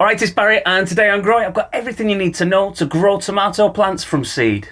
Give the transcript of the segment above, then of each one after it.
Alright, it's Barry and today I'm growing. I've got everything you need to know to grow tomato plants from seed.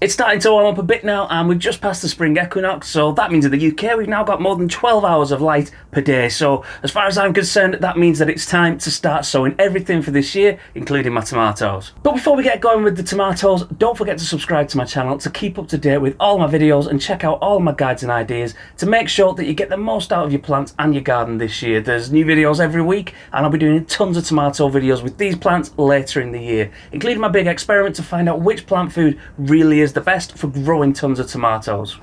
It's starting to warm up a bit now and we've just passed the spring equinox, so that means in the UK we've now got more than 12 hours of light per day. So as far as I'm concerned, that means that it's time to start sowing everything for this year, including my tomatoes. But before we get going with the tomatoes, don't forget to subscribe to my channel to keep up to date with all my videos and check out all my guides and ideas to make sure that you get the most out of your plants and your garden this year. There's new videos every week and I'll be doing tons of tomato videos with these plants later in the year, including my big experiment to find out which plant food really is the best for growing tons of tomatoes.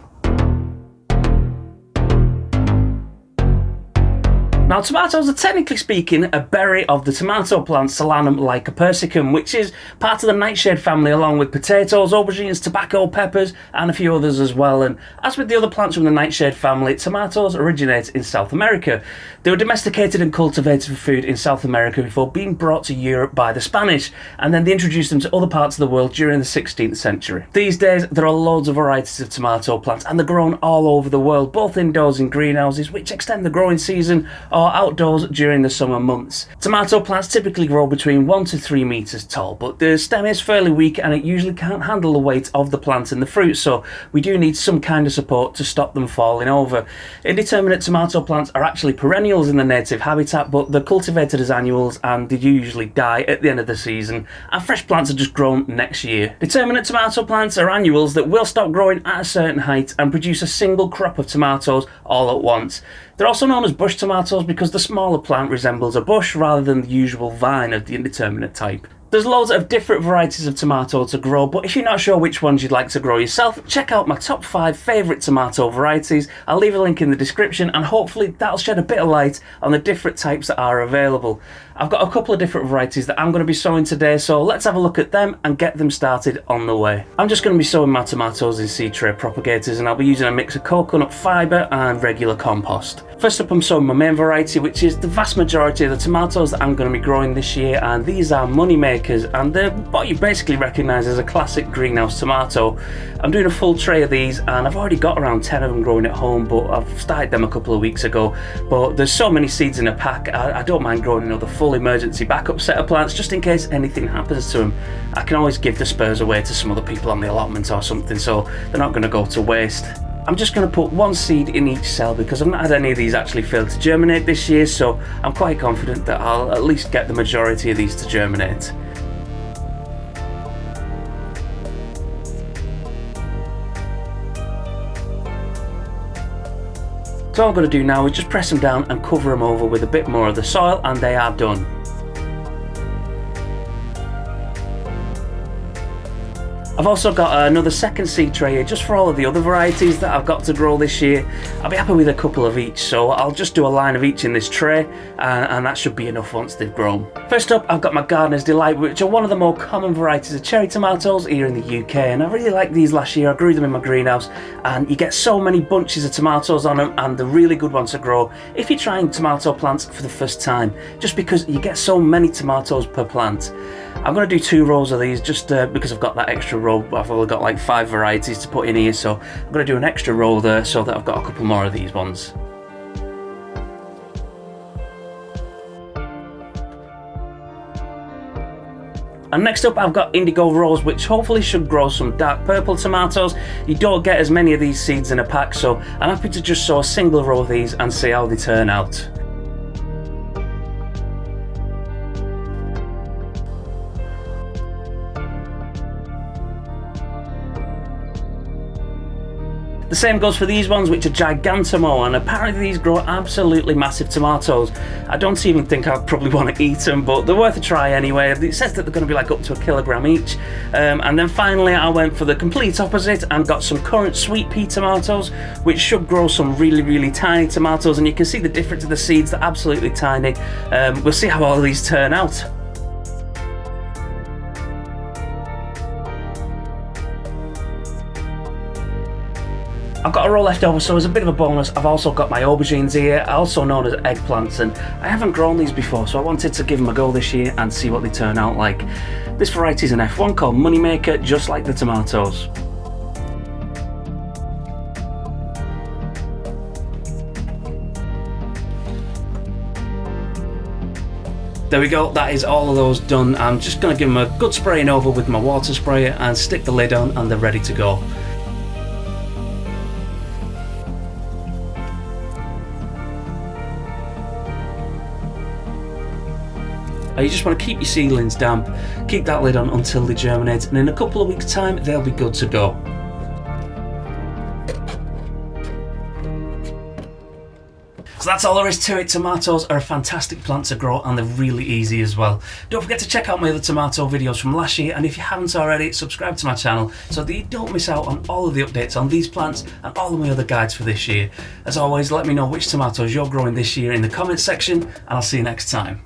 Now, tomatoes are technically speaking a berry of the tomato plant Solanum lycopersicum, which is part of the nightshade family along with potatoes, aubergines, tobacco, peppers and a few others as well. And as with the other plants from the nightshade family, tomatoes originate in South America. They were domesticated and cultivated for food in South America before being brought to Europe by the Spanish, and then they introduced them to other parts of the world during the 16th century. These days there are loads of varieties of tomato plants and they're grown all over the world, both indoors in greenhouses which extend the growing season or outdoors during the summer months. Tomato plants typically grow between 1 to 3 meters tall, but the stem is fairly weak and it usually can't handle the weight of the plant and the fruit, so we do need some kind of support to stop them falling over. Indeterminate tomato plants are actually perennials in the native habitat, but they're cultivated as annuals and they usually die at the end of the season, and fresh plants are just grown next year. Determinate tomato plants are annuals that will stop growing at a certain height and produce a single crop of tomatoes all at once. They're also known as bush tomatoes because the smaller plant resembles a bush rather than the usual vine of the indeterminate type. There's loads of different varieties of tomato to grow, but if you're not sure which ones you'd like to grow yourself, check out my top 5 favourite tomato varieties. I'll leave a link in the description and hopefully that'll shed a bit of light on the different types that are available. I've got a couple of different varieties that I'm going to be sowing today, so let's have a look at them and get them started on the way. I'm just going to be sowing my tomatoes in seed tray propagators and I'll be using a mix of coconut fibre and regular compost. First up, I'm sowing my main variety, which is the vast majority of the tomatoes that I'm going to be growing this year, and these are Moneymakers, and they're what you basically recognise as a classic greenhouse tomato. I'm doing a full tray of these and I've already got around 10 of them growing at home, but I've started them a couple of weeks ago. But there's so many seeds in a pack, I don't mind growing another full emergency backup set of plants just in case anything happens to them. I can always give the spares away to some other people on the allotment or something, so they're not going to go to waste. I'm just going to put one seed in each cell because I've not had any of these actually fail to germinate this year, so I'm quite confident that I'll at least get the majority of these to germinate. So all I'm going to do now is just press them down and cover them over with a bit more of the soil and they are done. I've also got another second seed tray here just for all of the other varieties that I've got to grow this year. I'll be happy with a couple of each, so I'll just do a line of each in this tray and that should be enough once they've grown. First up, I've got my Gardener's Delight, which are one of the more common varieties of cherry tomatoes here in the UK, and I really liked these last year. I grew them in my greenhouse and you get so many bunches of tomatoes on them and they're really good ones to grow if you're trying tomato plants for the first time, just because you get so many tomatoes per plant. I'm going to do 2 rows of these just because I've got that extra row. I've only got like 5 varieties to put in here, so I'm going to do an extra row there so that I've got a couple more of these ones. And next up I've got Indigo Rose, which hopefully should grow some dark purple tomatoes. You don't get as many of these seeds in a pack, so I'm happy to just sow a single row of these and see how they turn out. The same goes for these ones, which are Gigantomo, and apparently these grow absolutely massive tomatoes. I don't even think I'd probably want to eat them, but they're worth a try anyway. It says that they're going to be like up to 1 kilogram each. And then finally I went for the complete opposite and got some Currant Sweet Pea tomatoes, which should grow some really tiny tomatoes, and you can see the difference of the seeds, they're absolutely tiny. We'll see how all of these turn out. I've got a row left over, so as a bit of a bonus, I've also got my aubergines here, also known as eggplants, and I haven't grown these before, so I wanted to give them a go this year and see what they turn out like. This variety is an F1 called Moneymaker, just like the tomatoes. There we go, that is all of those done. I'm just going to give them a good spraying over with my water sprayer and stick the lid on, and they're ready to go. You just want to keep your seedlings damp, keep that lid on until they germinate, and in a couple of weeks' time they'll be good to go. So that's all there is to it. Tomatoes are a fantastic plant to grow, and they're really easy as well. Don't forget to check out my other tomato videos from last year, and if you haven't already, subscribe to my channel so that you don't miss out on all of the updates on these plants and all of my other guides for this year. As always, let me know which tomatoes you're growing this year in the comments section, and I'll see you next time.